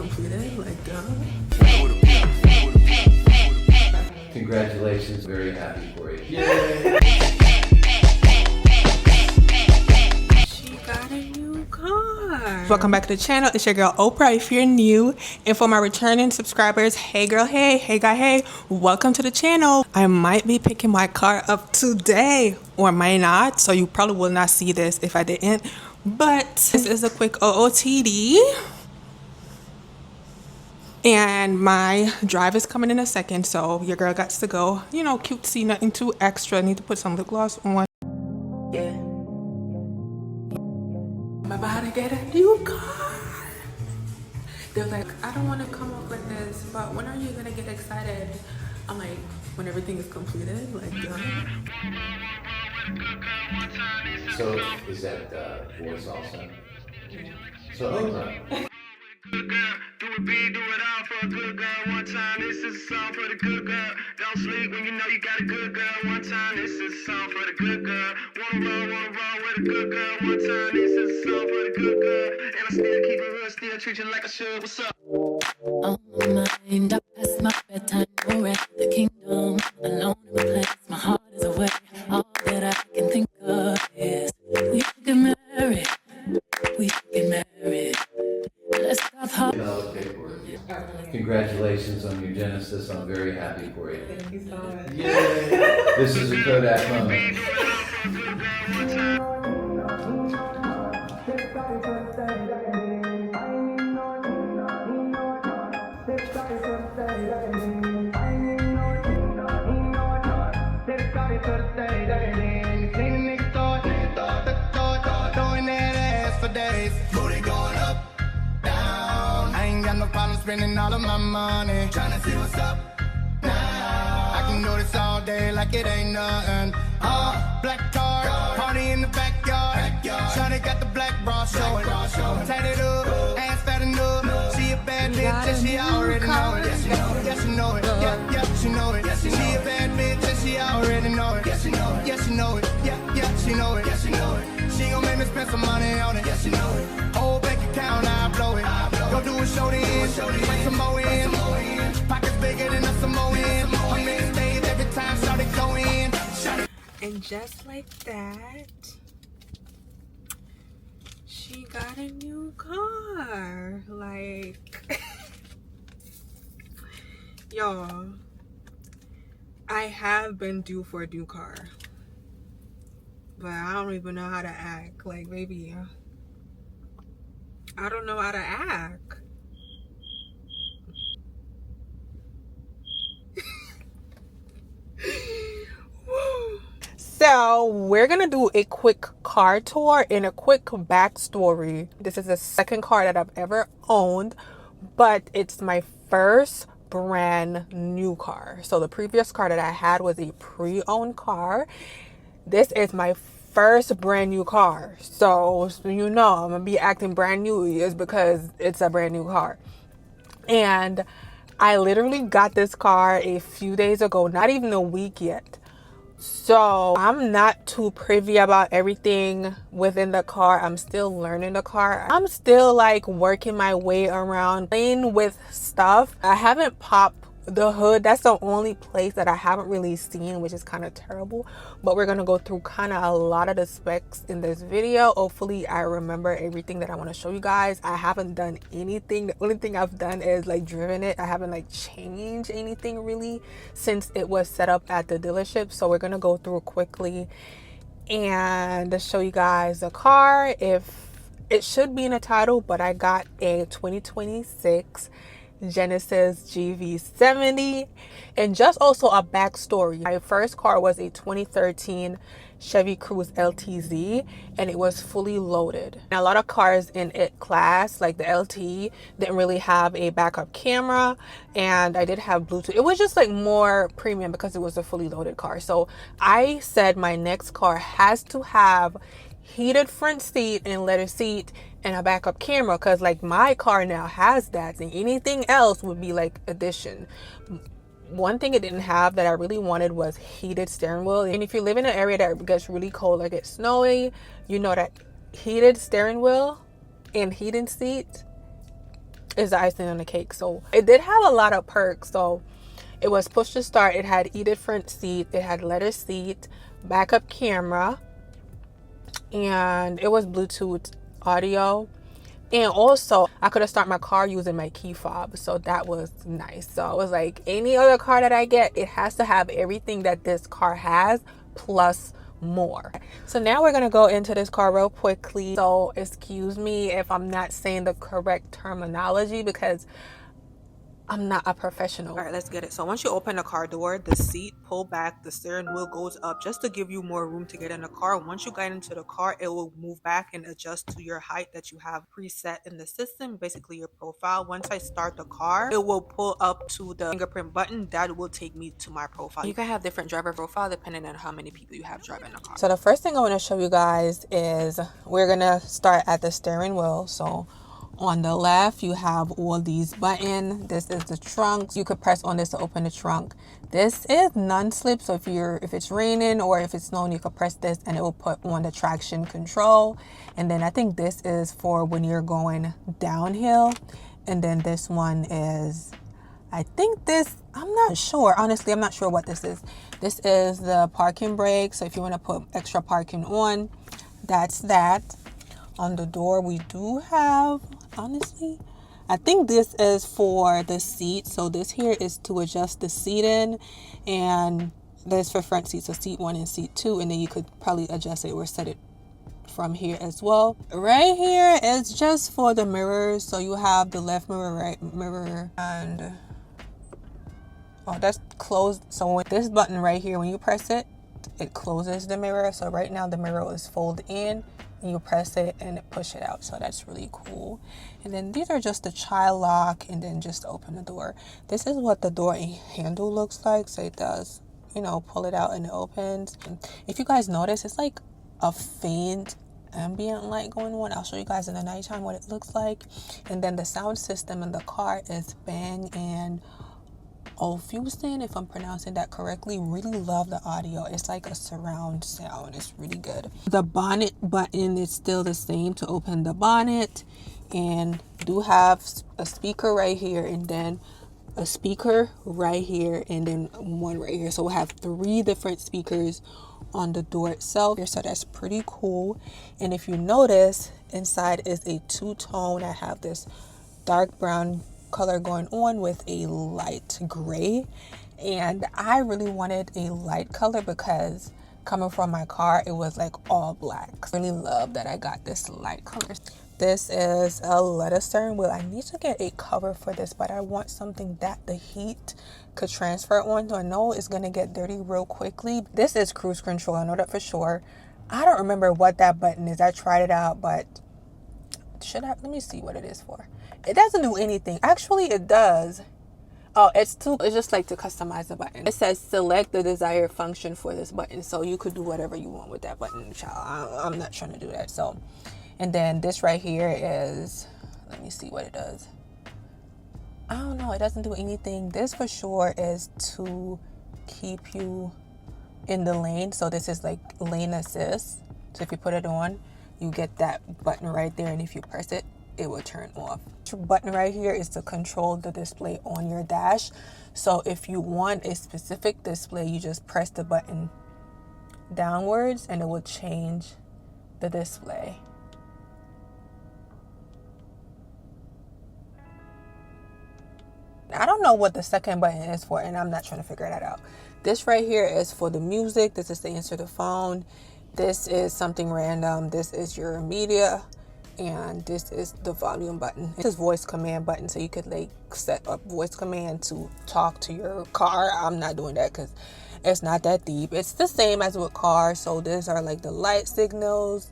completed, like, duh. Congratulations, very happy for you. Yay! She got a new car. Welcome back to the channel. It's your girl Oprah if you're new. And for my returning subscribers, hey girl, hey guy, hey, welcome to the channel. I might be picking my car up today or might not, so you probably will not see this if I didn't. But this is a quick OOTD. And my drive is coming in a second, so your girl got to go, you know, cutesy, nothing too extra. Need to put some lip gloss on. Yeah. I'm about to get a new car. They're like, I don't want to come up with this, but when are you gonna get excited? I'm like, when everything is completed, like, duh. So, is that voice also? So, Oprah. Good girl, do it big, do it all for a good girl. One time, this is a song for the good girl. Don't sleep when you know you got a good girl. One time, this is a song for the good girl. Wanna roll with a good girl. One time, this is a song for the good girl. And I still keep it real, still treat you like I should. What's up? On my mind, I pass my bedtime, we're at the kingdom. Alone in my place, my heart is away. All that I can think of is we should get married. We should get married. Let's stop hard. Congratulations on your Genesis. I'm very happy for you. Thank you so much. Yay! This is a Kodak moment. Spending all of my money, trying to see what's up now. I can do this all day like it ain't nothing. Black car, party in the backyard. Shawty got the black bra showing. Tatted up, ass fat enough. She a bad bitch and she already know it. Yes, she know it. Yeah, she know it. She a bad bitch and she already know it. Yes, she know it. Yes, she know it. Yeah, she know it. Yes, she know it. She gon' make me spend some money on it. Yes, she know it. Whole bank account, I blow it. Go do a show then, bring some more in. Pockets bigger than a Samoan. I'm in stage every time, shout it go in. And just like that, she got a new car. Like, y'all, I have been due for a new car, but I don't even know how to act. Like, baby, I don't know how to act. So we're gonna do a quick car tour and a quick backstory. This is the second car that I've ever owned, but it's my first brand new car. So the previous car that I had was a pre-owned car. This is my first brand new car. So you know I'm gonna be acting brand new is because it's a brand new car. And I literally got this car a few days ago, not even a week yet. So I'm not too privy about everything within the car. I'm still learning the car. I'm still like working my way around playing with stuff. I haven't popped the hood. That's the only place that I haven't really seen, which is kind of terrible. But we're gonna go through kind of a lot of the specs in this video. Hopefully I remember everything that I want to show you guys. I haven't done anything. The only thing I've done is like driven it. I haven't like changed anything really since it was set up at the dealership. So we're gonna go through quickly and show you guys the car. If it should be in the title, but I got a 2026 Genesis GV70. And just also a backstory, my first car was a 2013 Chevy Cruze LTZ, and it was fully loaded. And a lot of cars in it class, like the LTE, didn't really have a backup camera, and I did have Bluetooth. It was just like more premium because it was a fully loaded car. So I said my next car has to have heated front seat and leather seat and a backup camera, because like my car now has that, and anything else would be like addition. One thing it didn't have that I really wanted was heated steering wheel. And if you live in an area that gets really cold, like it's snowy, you know that heated steering wheel and heated seat is the icing on the cake. So it did have a lot of perks. So it was push to start, it had heated front seat, it had leather seat, backup camera, and it was Bluetooth audio. And also I could have started my car using my key fob, so that was nice. So it was like any other car that I get, it has to have everything that this car has plus more. So now we're gonna go into this car real quickly. So excuse me if I'm not saying the correct terminology because I'm not a professional. All right, let's get it. So once you open the car door, the seat pull back, the steering wheel goes up just to give you more room to get in the car. Once you get into the car, it will move back and adjust to your height that you have preset in the system, basically your profile. Once I start the car, it will pull up to the fingerprint button. That will take me to my profile. You can have different driver profile depending on how many people you have driving the car. So the first thing I want to show you guys is we're gonna start at the steering wheel. So on the left, you have all these buttons. This is the trunk. You could press on this to open the trunk. This is non-slip, so if it's raining or if it's snowing, you could press this and it will put on the traction control. And then I think this is for when you're going downhill. And then this one is, I think this, I'm not sure. Honestly, I'm not sure what this is. This is the parking brake. So if you want to put extra parking on, that's that. On the door, we do have, honestly, I think this is for the seat. So this here is to adjust the seating, and this for front seat, so seat 1 and seat 2, and then you could probably adjust it or set it from here as well. Right here is just for the mirrors. So you have the left mirror, right mirror, and oh, that's closed. So with this button right here, when you press it, it closes the mirror. So right now the mirror is folded in, and you press it and it push it out. So that's really cool. And then these are just the child lock, and then just open the door. This is what the door handle looks like. So it does, you know, pull it out and it opens. And if you guys notice, it's like a faint ambient light going on. I'll show you guys in the nighttime what it looks like. And then the sound system in the car is Bang and Olufsen, if I'm pronouncing that correctly. Really love the audio. It's like a surround sound. It's really good. The bonnet button is still the same to open the bonnet, and do have a speaker right here, and then a speaker right here, and then one right here. So we'll have 3 different speakers on the door itself. So that's pretty cool. And if you notice, inside is a 2-tone. I have this dark brown color going on with a light gray, and I really wanted a light color because coming from my car, it was like all black. I really love that I got this light color. This is a leather steering wheel. I need to get a cover for this, but I want something that the heat could transfer onto. I know it's gonna get dirty real quickly. This is cruise control, I know that for sure. I don't remember what that button is. I tried it out, but let me see what it is for. It doesn't do anything. Actually, it does. Oh, it's just like to customize the button. It says select the desired function for this button. So you could do whatever you want with that button, child. I'm not trying to do that. So, and then this right here is, let me see what it does. I don't know. It doesn't do anything. This for sure is to keep you in the lane. So this is like lane assist. So if you put it on, you get that button right there, and if you press it, it will turn off. The button right here is to control the display on your dash. So if you want a specific display, you just press the button downwards and it will change the display. I don't know what the second button is for, and I'm not trying to figure that out. This right here is for the music. This is to answer the phone. This is something random. This is your media, and this is the volume button. This is voice command button, so you could like set up voice command to talk to your car. I'm not doing that because it's not that deep. It's the same as with cars. So these are like the light signals.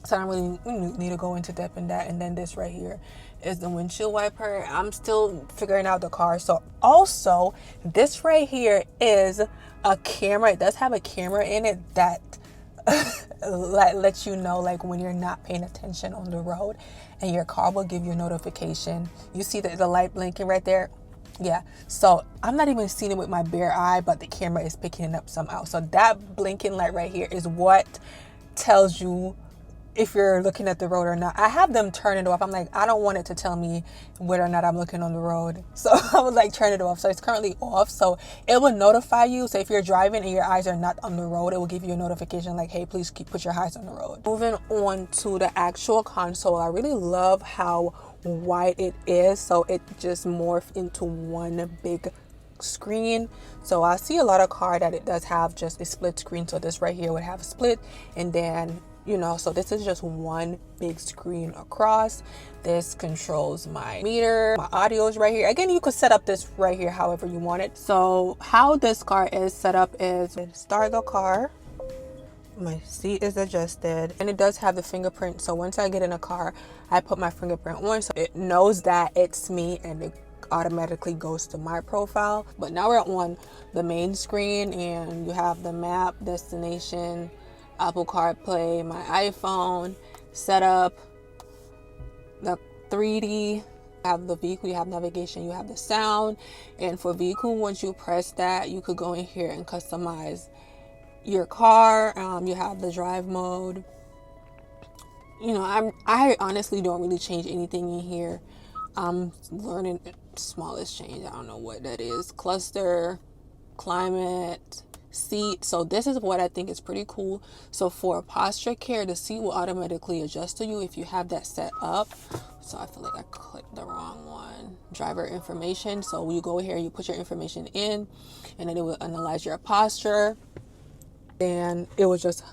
So I don't really need to go into depth in that. And then this right here is the windshield wiper. I'm still figuring out the car. So also this right here is a camera. It does have a camera in it that lets you know like when you're not paying attention on the road, and your car will give you a notification. You see the light blinking right there? Yeah. So I'm not even seeing it with my bare eye, but the camera is picking it up somehow. So that blinking light right here is what tells you if you're looking at the road or not. I have them turn it off. I'm like, I don't want it to tell me whether or not I'm looking on the road. So I would like turn it off. So it's currently off. So it will notify you. So if you're driving and your eyes are not on the road, it will give you a notification like, hey, please put your eyes on the road. Moving on to the actual console. I really love how wide it is. So it just morphed into one big screen. So I see a lot of car that it does have just a split screen. So this right here would have a split, and then so this is just one big screen across. This controls my meter, my audio is right here. Again, you could set up this right here however you want it. So how this car is set up is start the car, my seat is adjusted, and it does have the fingerprint. So once I get in a car, I put my fingerprint on, so it knows that it's me and it automatically goes to my profile. But now we're on the main screen, and you have the map, destination, Apple CarPlay, my iPhone, setup, the 3D, you have the vehicle, you have navigation, you have the sound. And for vehicle, once you press that, you could go in here and customize your car. You have the drive mode. I honestly don't really change anything in here. I'm learning smallest change. I don't know what that is. Cluster, climate, seat. So this is what I think is pretty cool. So for posture care, the seat will automatically adjust to you if you have that set up. So I feel like I clicked the wrong one. Driver information. So you go here, you put your information in, and then it will analyze your posture, and it will just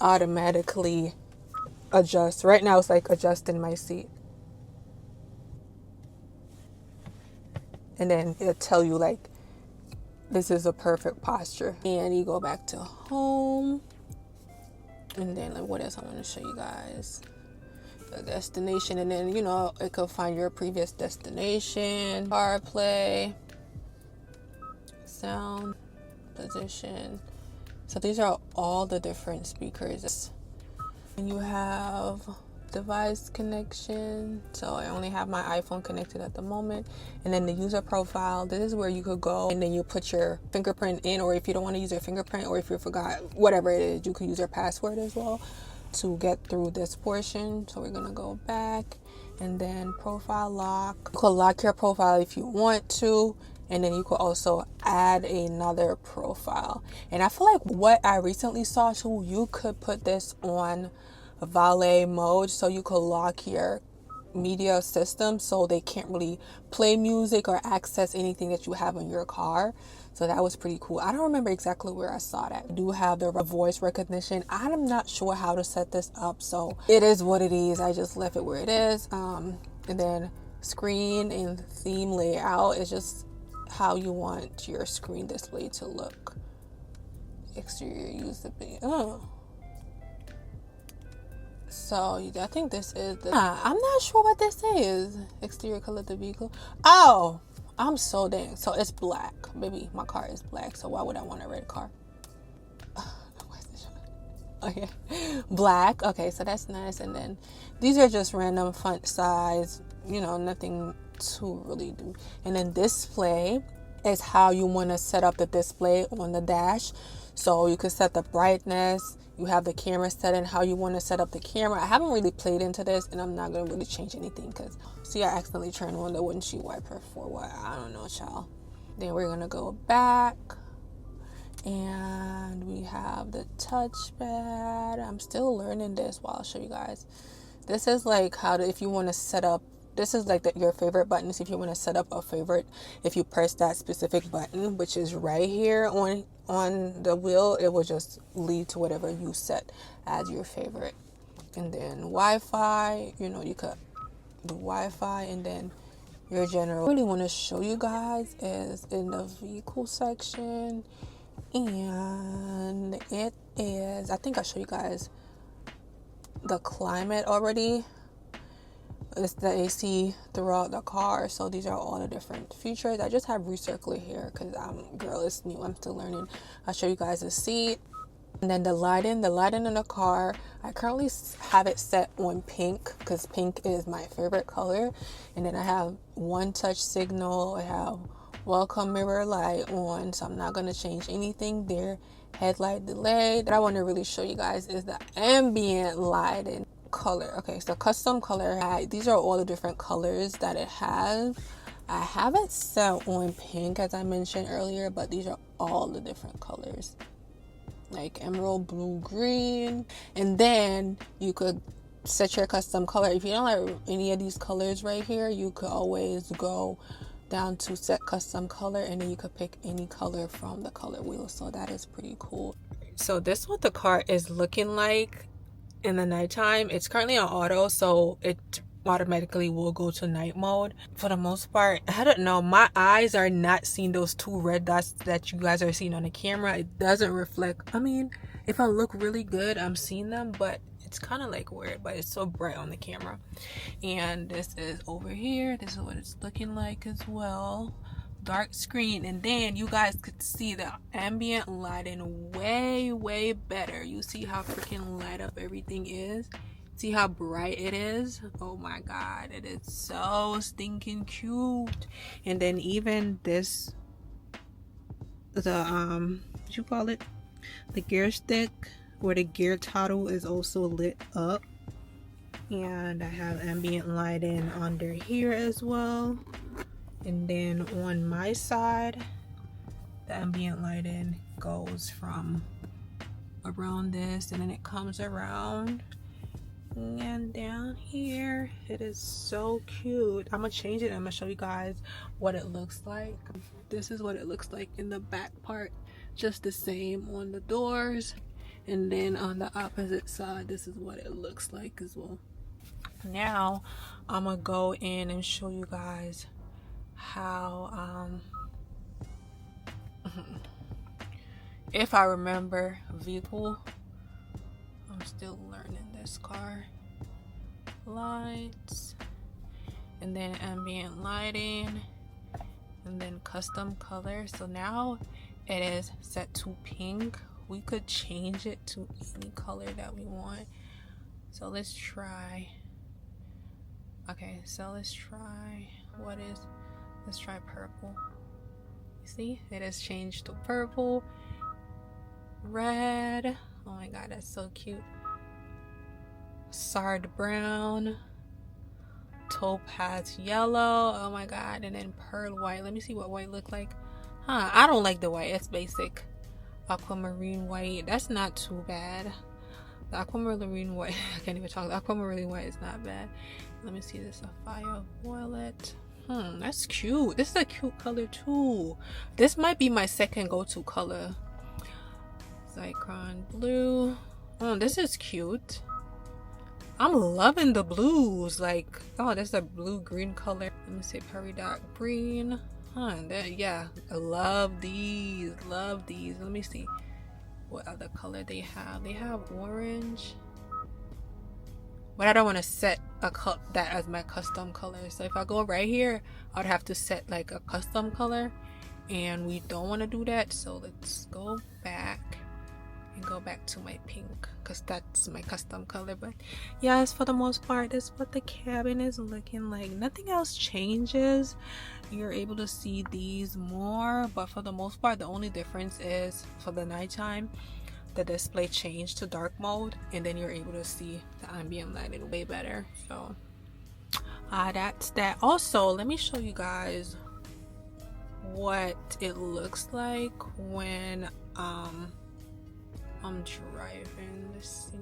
automatically adjust. Right now it's like adjusting my seat, and then it'll tell you like this is a perfect posture. And you go back to home, and then like what else I want to show you guys, the destination, and then it could find your previous destination, CarPlay, sound, position. So these are all the different speakers. And you have device connection. So I only have my iPhone connected at the moment. And then the user profile, this is where you could go and then you put your fingerprint in, or if you don't want to use your fingerprint, or if you forgot, whatever it is, you could use your password as well to get through this portion. So we're gonna go back, and then profile lock. You could lock your profile if you want to, and then you could also add another profile. And I feel like what I recently saw too, you could put this on valet mode, so you could lock your media system so they can't really play music or access anything that you have in your car. So that was pretty cool. I don't remember exactly where I saw that. I do have the voice recognition. I'm not sure how to set this up, so it is what it is. I just left it where it is. And then screen and theme layout is just how you want your screen display to look. Exterior usability. So I think this is the I'm not sure what this is. Exterior color of the vehicle. Oh, I'm so dang. So it's black. Baby, my car is black, so why would I want a red car? Okay, black. Okay, so that's nice. And then these are just random font size, nothing to really do. And then display is how you want to set up the display on the dash. So you can set the brightness. You have the camera setting, how you want to set up the camera. I haven't really played into this, and I'm not going to really change anything because, see, I accidentally turned on the windshield wiper for what? I don't know, child. Then we're going to go back, and we have the touchpad. I'm still learning this while I'll show you guys. This is like how to, if you want to set up, this is like your favorite buttons. If you want to set up a favorite, if you press that specific button, which is right here on the wheel, it will just lead to whatever you set as your favorite. And then Wi-Fi, you could do Wi-Fi, and then your general. What I really want to show you guys is in the vehicle section, and it is, I think I showed you guys the climate already. It's the AC throughout the car. So these are all the different features. I just have recircular here because it's new. I'm still learning. I'll show you guys the seat. And then the lighting in the car, I currently have it set on pink because pink is my favorite color. And then I have one touch signal. I have welcome mirror light on, so I'm not going to change anything there. Headlight delay. What I want to really show you guys is the ambient lighting color. Okay, so custom color. These are all the different colors that it has. I have it set on pink as I mentioned earlier, but these are all the different colors, like emerald, blue, green. And then you could set your custom color. If you don't like any of these colors right here, you could always go down to set custom color, and then you could pick any color from the color wheel. So that is pretty cool. So this is what the car is looking like in the nighttime. It's currently on auto, so it automatically will go to night mode. For the most part, I don't know, my eyes are not seeing those two red dots that you guys are seeing on the camera. It doesn't reflect. I mean, if I look really good, I'm seeing them, but it's kind of like weird, but it's so bright on the camera. And this is over here. This is what it's looking like as well. Dark screen. And then you guys could see the ambient lighting way better. You see how freaking light up everything is. See how bright it is. Oh my god, it is so stinking cute. And then even this, the what you call it, the gear stick where the gear toggle is also lit up. And I have ambient lighting under here as well. And then on my side, the ambient lighting goes from around this, and then it comes around and down here. It is so cute. I'm gonna change it. I'm gonna show you guys what it looks like. This is what it looks like in the back part, just the same on the doors. And then on the opposite side, this is what it looks like as well. Now I'm gonna go in and show you guys how if I remember vehicle, I'm still learning this car. Lights, and then ambient lighting, and then custom color. So now it is set to pink. We could change it to any color that we want. So let's try. Okay, so let's try let's try purple. You see, it has changed to purple, red. Oh my god, that's so cute. Sard brown, topaz yellow. Oh my god, and then pearl white. Let me see what white look like. I don't like the white. It's basic. Aquamarine white. That's not too bad. The aquamarine white. I can't even talk. The aquamarine white is not bad. Let me see this. Sapphire violet. That's cute. This is a cute color too. This might be my second go-to color. Zycron blue. Oh, this is cute. I'm loving the blues. Like, oh, that's a blue green color. Let me say peridot green. Yeah, I love these. Love these. Let me see what other color they have. They have orange, but I don't want to set that as my custom color. So if I go right here, I would have to set like a custom color, and we don't want to do that. So let's go back and go back to my pink, because that's my custom color. But yes, for the most part, that's what the cabin is looking like. Nothing else changes. You're able to see these more, but for the most part, the only difference is for the nighttime, the display changed to dark mode, and then you're able to see the ambient lighting way better. So that's that. Also, let me show you guys what it looks like when I'm driving. Let's see.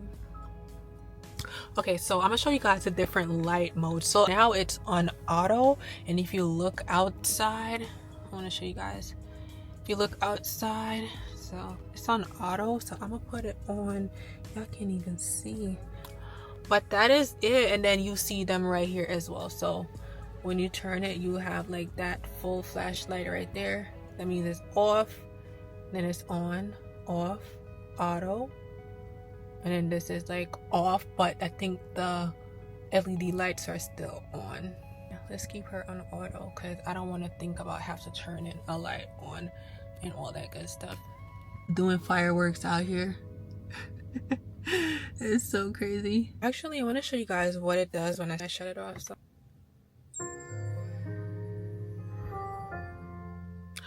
Okay, so I'm gonna show you guys the different light modes. So now it's on auto, and if you look outside, I want to show you guys. If you look outside, so it's on auto. So I'm gonna put it on. Y'all can't even see, but that is it. And then you see them right here as well. So when you turn it, you have like that full flashlight right there. That means it's off, then it's on, off, auto, and then this is like off, but I think the LED lights are still on. Let's keep her on auto, because I don't want to think about have to turn in a light on and all that good stuff. Doing fireworks out here. It's so crazy. Actually, I want to show you guys what it does when I shut it off. So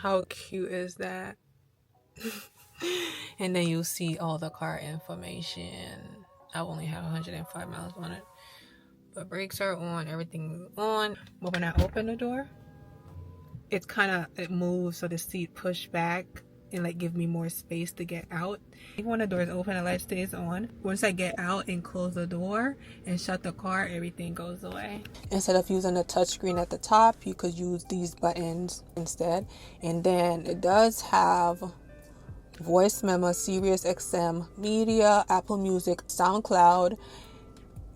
How cute is that? And then you'll see all the car information. I only have 105 miles on it, but brakes are on, everything on. But when I open the door, it moves, so the seat push back and like give me more space to get out. Even when the door is open, the light stays on. Once I get out and close the door and shut the car, everything goes away. Instead of using the touchscreen at the top, you could use these buttons instead. And then it does have voice memo, Sirius XM, media, Apple Music, SoundCloud,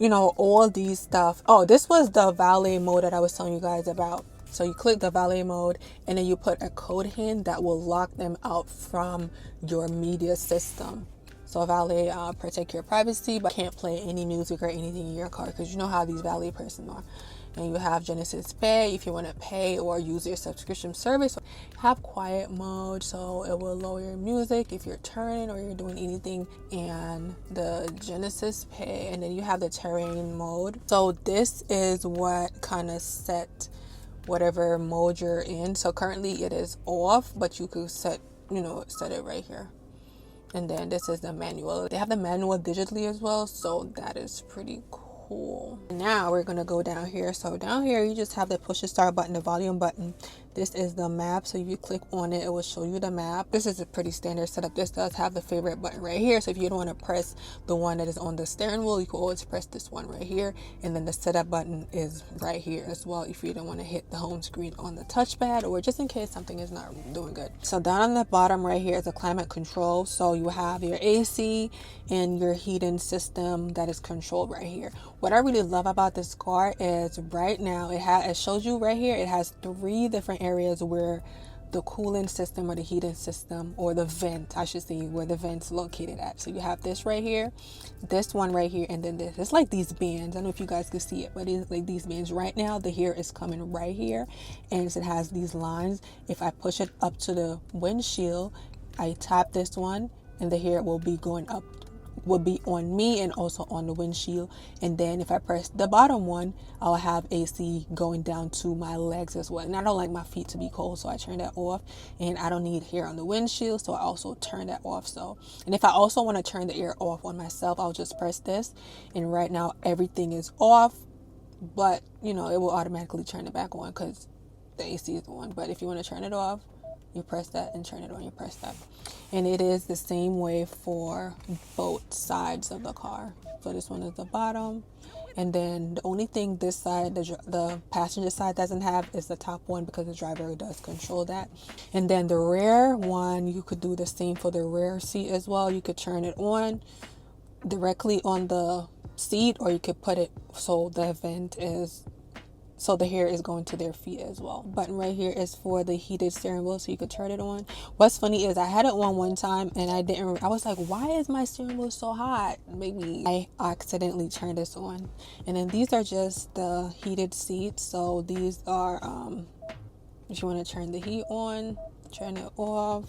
all these stuff. Oh, this was the valet mode that I was telling you guys about. So you click the valet mode and then you put a code in that will lock them out from your media system. So valet protect your privacy, but can't play any music or anything in your car, because you know how these valet persons are. And you have Genesis Pay if you want to pay or use your subscription service. Have quiet mode, so it will lower your music if you're turning or you're doing anything, and the Genesis Pay. And then you have the terrain mode. So this is what kind of set whatever mode you're in. So currently it is off, but you could set it right here. And then this is the manual. They have the manual digitally as well, so that is pretty cool. Now we're gonna go down here. So down here you just have the push to start button, the volume button. This is the map, so if you click on it, it will show you the map. This is a pretty standard setup. This does have the favorite button right here, so if you don't want to press the one that is on the steering wheel, you can always press this one right here. And then the setup button is right here as well if you don't want to hit the home screen on the touchpad, or just in case something is not doing good. So down on the bottom right here is a climate control. So you have your AC and your heating system that is controlled right here. What I really love about this car is right now it shows you right here, it has 3 different areas where the cooling system or the heating system, or the vent, I should say, where the vent's located at. So you have this right here, this one right here, and then this. It's like these bands. I don't know if you guys can see it, but it's like these bands. Right now the hair is coming right here, and it has these lines. If I push it up to the windshield, I tap this one, and the hair will be going up, will be on me and also on the windshield. And then if I press the bottom one, I'll have AC going down to my legs as well. And I don't like my feet to be cold, so I turn that off. And I don't need hair on the windshield, so I also turn that off. So, and if I also want to turn the air off on myself, I'll just press this. And right now everything is off, but it will automatically turn it back on because the AC is on. But if you want to turn it off, you press that, and turn it on, you press that. And it is the same way for both sides of the car. So this one is the bottom, and then the only thing this side, the passenger side, doesn't have is the top one, because the driver does control that. And then the rear one, you could do the same for the rear seat as well. You could turn it on directly on the seat, or you could put it so the vent is, so the hair is going to their feet as well. Button right here is for the heated steering wheel, so you could turn it on. What's funny is I had it on one time and I was like, why is my steering wheel so hot? Maybe I accidentally turned this on. And then these are just the heated seats. So these are, if you want to turn the heat on, turn it off.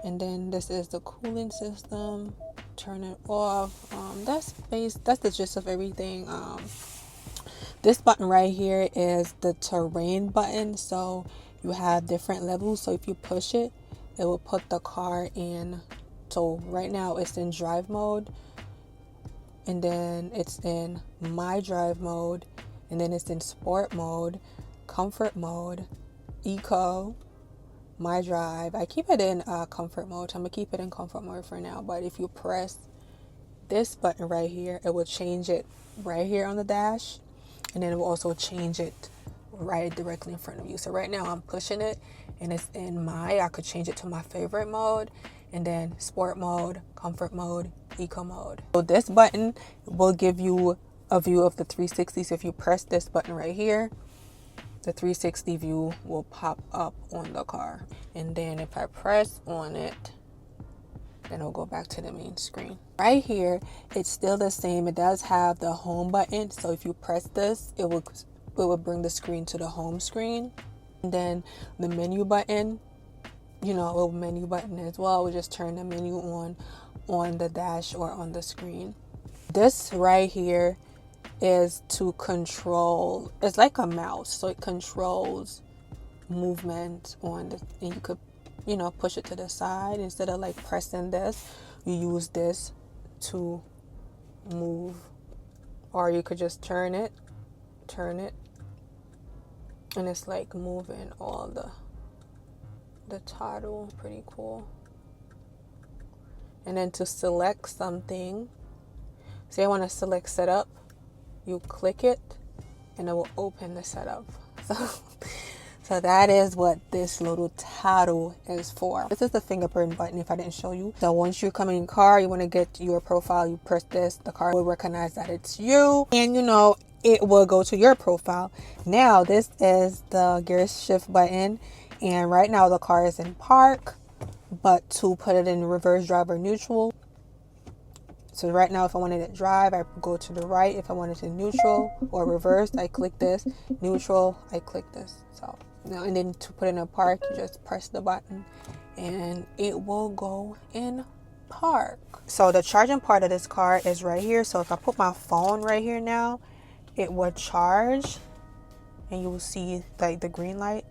And then this is the cooling system, turn it off. That's the gist of everything. This button right here is the terrain button. So you have different levels. So if you push it, it will put the car in. So right now it's in drive mode, and then it's in my drive mode, and then it's in sport mode, comfort mode, eco, my drive. I keep it in comfort mode. So I'm gonna keep it in comfort mode for now. But if you press this button right here, it will change it right here on the dash. And then it will also change it right directly in front of you. So right now I'm pushing it, and it's in I could change it to my favorite mode, and then sport mode, comfort mode, eco mode. So this button will give you a view of the 360. So if you press this button right here, the 360 view will pop up on the car. And then if I press on it, then it'll go back to the main screen. Right here, it's still the same. It does have the home button. So if you press this, it will bring the screen to the home screen. And then the menu button, a little menu button as well. We just turn the menu on the dash or on the screen. This right here is to control, it's like a mouse. So it controls movement on the, and you could, you know, push it to the side instead of like pressing this. You use this to move, or you could just turn it, and it's like moving all the title. Pretty cool. And then to select something, say I want to select setup, you click it and it will open the setup. So that is what this little title is for. This is the fingerprint button if I didn't show you. So once you come in your car, you want to get your profile, you press this, the car will recognize that it's you, and you know, it will go to your profile. Now this is the gear shift button, and right now the car is in park, but to put it in reverse, drive, or neutral. So right now, if I wanted to drive, I go to the right. If I wanted to neutral or reverse, I click this. Neutral, I click this. So now, and then to put it in a park, you just press the button and it will go in park. So the charging part of this car is right here. So if I put my phone right here now, it will charge and you will see like the green light.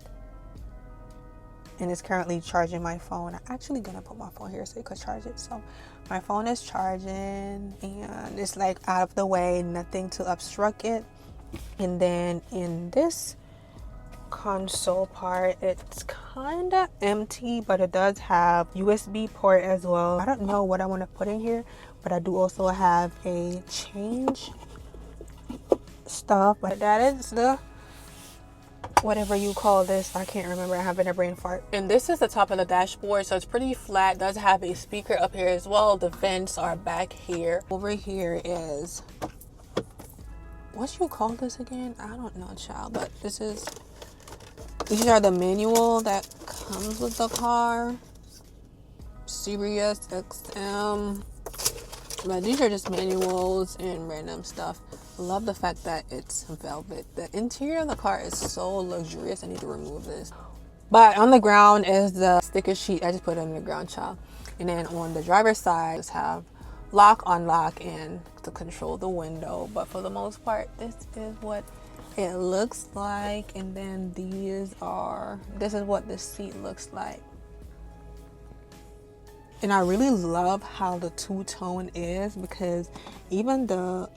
And it's currently charging my phone. I'm actually gonna put my phone here so you could charge it. So my phone is charging and it's like out of the way, nothing to obstruct it. And then in this console part, it's kind of empty, but it does have USB port as well. I don't know what I want to put in here, but I do also have a change stuff. But that is the whatever you call this, I can't remember, I'm having a brain fart. And this is the top of the dashboard, so it's pretty flat. It does have a speaker up here as well. The vents are back here. Over here is, what you call this again? I don't know, child, but these are the manual that comes with the car. Sirius XM, but these are just manuals and random stuff. Love the fact that it's velvet. The interior of the car is so luxurious. I need to remove this. But on the ground is the sticker sheet. I just put it on the ground, child. And then on the driver's side, just have lock, unlock, and to control the window. But for the most part, this is what it looks like. And then this is what the seat looks like. And I really love how the two-tone is, because even the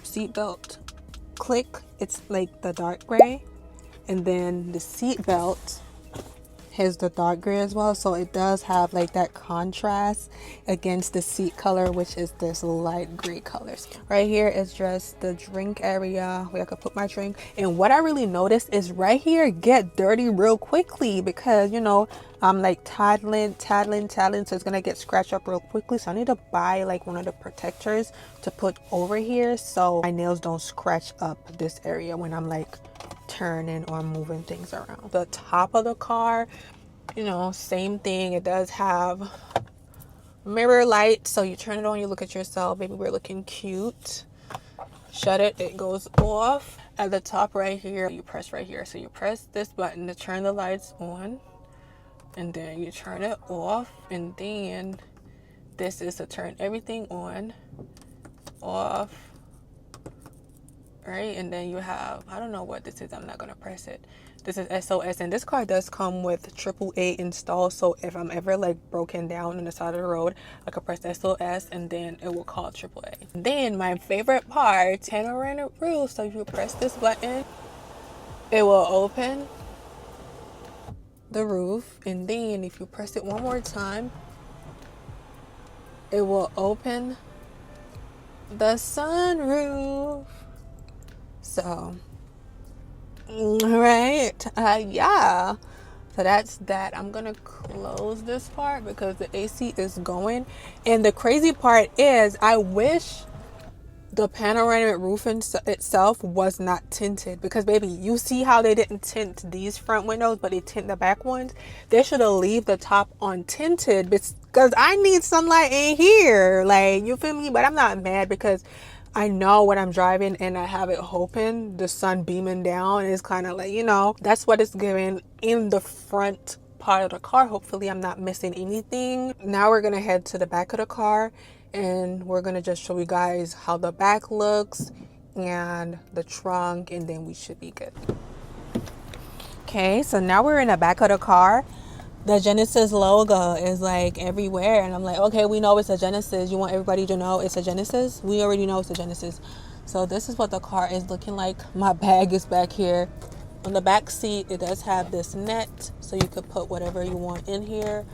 seatbelt click, it's like the dark gray, and then the seatbelt has the dark gray as well, so it does have like that contrast against the seat color, which is this light gray color. Right here is just the drink area where I could put my drink. And what I really noticed is right here get dirty real quickly, because you know I'm like tattling, so it's gonna get scratched up real quickly. So I need to buy like one of the protectors to put over here so my nails don't scratch up this area when I'm like turning or moving things around. The top of the car, you know, same thing. It does have mirror light, so you turn it on, you look at yourself. Baby, we're looking cute. Shut it, it goes off. At the top right here, you press right here. So you press this button to turn the lights on, and then you turn it off, and then this is to turn everything on, off, right? And then you have, I don't know what this is, I'm not gonna press it. This is SOS, and this car does come with AAA installed, so if I'm ever like broken down on the side of the road, I could press SOS and then it will call AAA. Then my favorite part, panoramic roof. So if you press this button, it will open the roof, and then if you press it one more time, it will open the sunroof. So right, yeah, so that's that. I'm gonna close this part because the AC is going. And the crazy part is, I wish the panoramic roof itself was not tinted, because baby, you see how they didn't tint these front windows but they tint the back ones? They should have leave the top untinted, because I need sunlight in here, like, you feel me? But I'm not mad because I know when I'm driving and I have it open, the sun beaming down is kind of like, you know, that's what it's giving in the front part of the car. Hopefully I'm not missing anything. Now we're gonna head to the back of the car and we're gonna just show you guys how the back looks and the trunk, and then we should be good. Okay, so now we're in the back of the car. The Genesis logo is like everywhere, and I'm like, okay, we know it's a Genesis. You want everybody to know it's a Genesis? We already know it's a Genesis. So this is what the car is looking like. My bag is back here. On the back seat, it does have this net, so you could put whatever you want in here.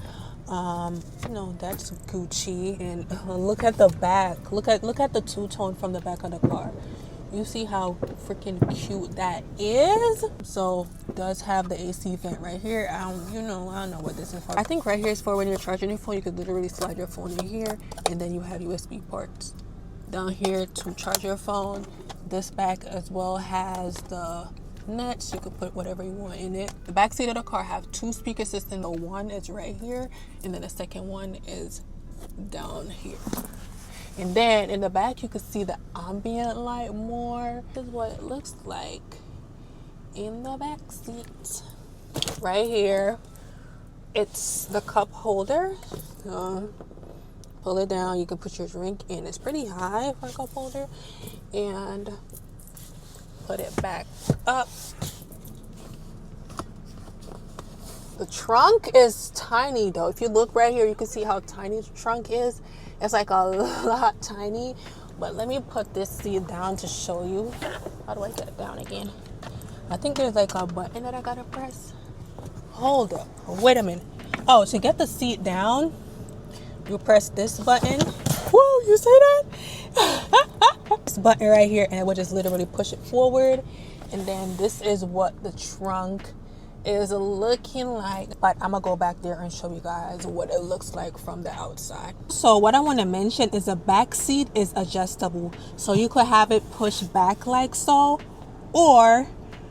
That's Gucci. And look at the back. Look at the two-tone from the back of the car. You see how freaking cute that is? So it does have the AC vent right here. I don't know what this is for. I think right here is for when you're charging your phone. You could literally slide your phone in here, and then you have USB ports down here to charge your phone. This back as well has the nets. You could put whatever you want in it. The back seat of the car have 2 speaker systems. The one is right here, and then the second one is down here. And then in the back, you can see the ambient light more. This is what it looks like in the back seat. Right here, it's the cup holder. Pull it down, you can put your drink in. It's pretty high for a cup holder. And put it back up. The trunk is tiny though. If you look right here, you can see how tiny the trunk is. It's like a lot tiny. But let me put this seat down to show you. How do I get it down again? I think there's like a button that I gotta press. Hold up. Wait a minute. Oh, to get the seat down, you press this button. Whoa, you see that? This button right here, and it will just literally push it forward. And then this is what the trunk is looking like. But I'm gonna go back there and show you guys what it looks like from the outside. So what I want to mention is the back seat is adjustable, so you could have it pushed back like so, or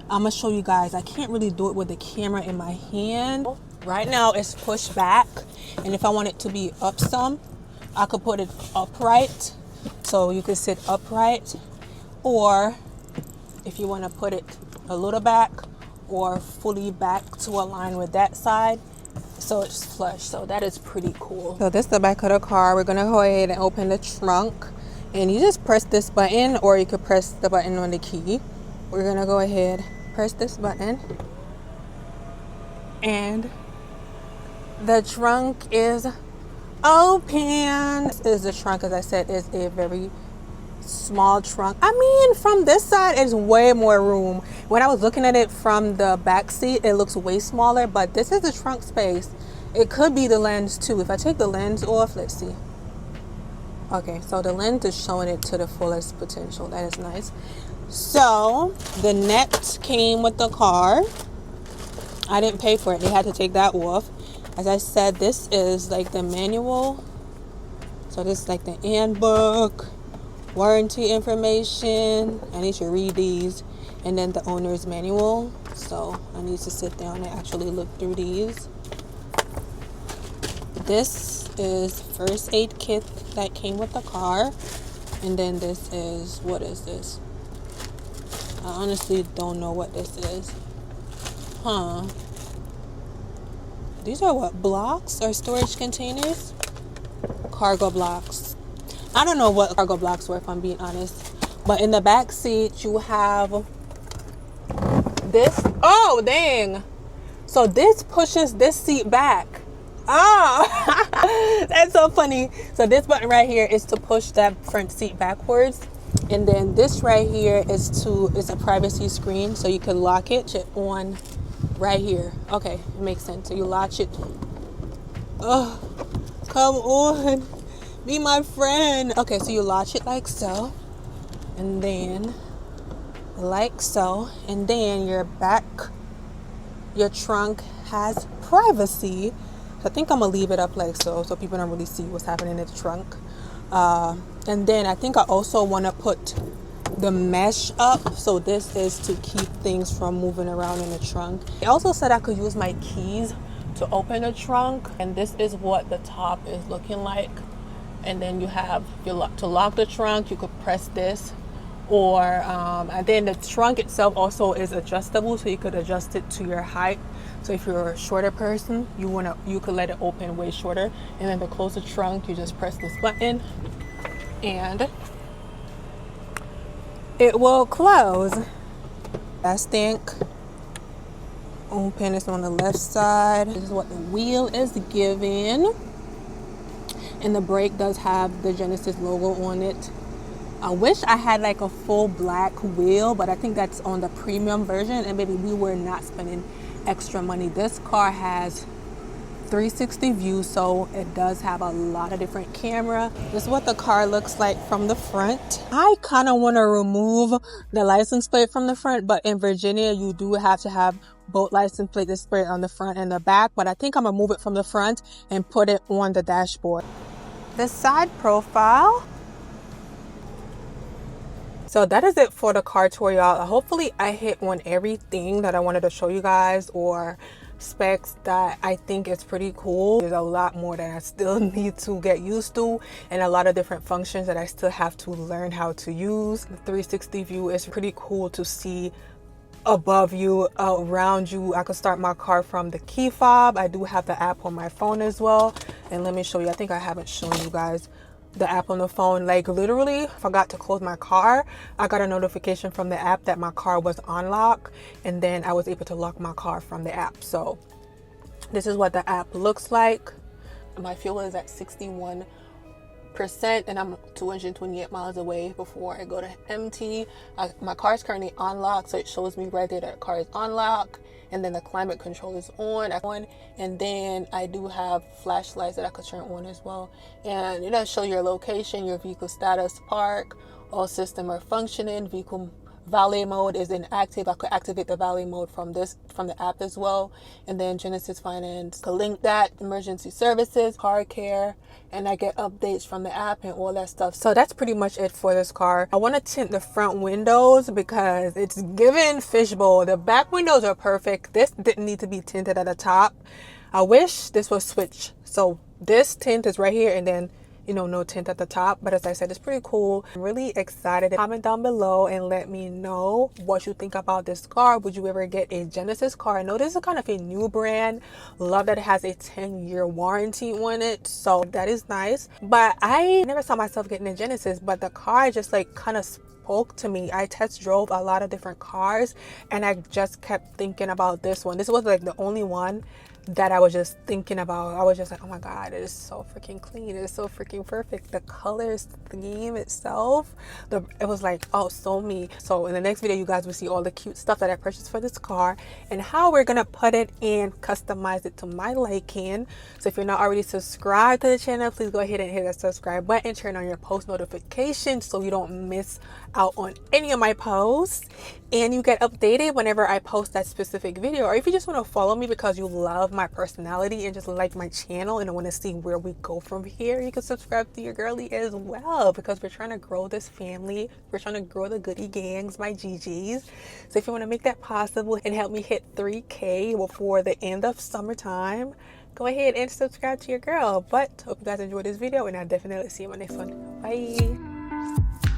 I'm gonna show you guys. I can't really do it with the camera in my hand. Right now it's pushed back, and if I want it to be up some, I could put it upright, so you could sit upright, or if you want to put it a little back or fully back to align with that side, so it's flush. So that is pretty cool. So this is the back of the car. We're gonna go ahead and open the trunk, and you just press this button, or you could press the button on the key. We're gonna go ahead, press this button, and the trunk is open. This is the trunk, as I said, is a very small trunk. I mean, from this side is way more room. When I was looking at it from the back seat, it looks way smaller, but this is the trunk space. It could be the lens too. If I take the lens off, let's see. Okay, so the lens is showing it to the fullest potential. That is nice. So the net came with the car. I didn't pay for it. They had to take that off. As I said, this is like the manual. So this is like the handbook, warranty information. I need to read these, and then the owner's manual. So I need to sit down and actually look through these. This is first aid kit that came with the car, and then this is, what is this? I honestly don't know what this is. These are what, blocks or storage containers? Cargo blocks. I don't know what cargo blocks were, if I'm being honest. But in the back seat, you have this. Oh, dang. So this pushes this seat back. Oh, that's so funny. So this button right here is to push that front seat backwards. And then this right here is a privacy screen. So you can lock it on right here. Okay, it makes sense. So you latch it. Oh, come on. Be my friend. Okay, so you latch it like so, and then like so, and then your trunk has privacy. I think I'm gonna leave it up like so people don't really see what's happening in the trunk. And then I think I also want to put the mesh up, so this is to keep things from moving around in the trunk. They also said I could use my keys to open the trunk, and this is what the top is looking like. And then you have to lock the trunk, you could press this, or and then the trunk itself also is adjustable, so you could adjust it to your height. So if you're a shorter person, you could let it open way shorter, and then to close the trunk, you just press this button, and it will close. I think open. It's on the left side. This is what the wheel is giving. And the brake does have the Genesis logo on it. I wish I had like a full black wheel, but I think that's on the premium version, and maybe we were not spending extra money. This car has 360 view, so it does have a lot of different camera. This is what the car looks like from the front. I kind of want to remove the license plate from the front, but in Virginia you do have to have both license plate display on the front and the back, but I think I'm gonna move it from the front and put it on the dashboard. The side profile. So that is it for the car tour, y'all. Hopefully I hit on everything that I wanted to show you guys, or specs that I think is pretty cool. There's a lot more that I still need to get used to, and a lot of different functions that I still have to learn how to use. The 360 view is pretty cool to see above you, around you. I could start my car from the key fob. I do have the app on my phone as well, and let me show you. I think I haven't shown you guys the app on the phone. Like literally forgot to close my car. I got a notification from the app that my car was on lock, and then I was able to lock my car from the app. So this is what the app looks like. My fuel is at 61%, and I'm 228 miles away before I go to empty. My car is currently on lock, so it shows me right there that the car is on lock, and then the climate control is on, and then I do have flashlights that I could turn on as well, and it does show your location, your vehicle status, park, all systems are functioning, vehicle valet mode is inactive. I could activate the valet mode from the app as well. And then Genesis Finance could link that, emergency services, car care, and I get updates from the app and all that stuff. So that's pretty much it for this car. I want to tint the front windows because it's giving fishbowl. The back windows are perfect. This didn't need to be tinted at the top. I wish this was switched. So this tint is right here, and then no tint at the top, but as I said, it's pretty cool. I'm really excited. Comment down below and let me know what you think about this car. Would you ever get a Genesis car? I know this is kind of a new brand. Love that it has a 10-year warranty on it, so that is nice. But I never saw myself getting a Genesis, but the car just like kind of spoke to me. I test drove a lot of different cars, and I just kept thinking about this one. This was like the only one that I was just thinking about. I was just like, oh my god, it is so freaking clean, it is so freaking perfect. The colors, the theme itself, it was like, oh, so me. So in the next video you guys will see all the cute stuff that I purchased for this car and how we're gonna put it and customize it to my liking. So if you're not already subscribed to the channel, please go ahead and hit that subscribe button, turn on your post notifications so you don't miss out on any of my posts, and you get updated whenever I post that specific video. Or if you just want to follow me because you love my personality and just like my channel and want to see where we go from here, you can subscribe to your girly as well, because we're trying to grow this family. We're trying to grow the goody gangs, my GGs. So if you want to make that possible and help me hit 3K before the end of summertime, go ahead and subscribe to your girl. But hope you guys enjoyed this video, and I'll definitely see you in my next one. Bye.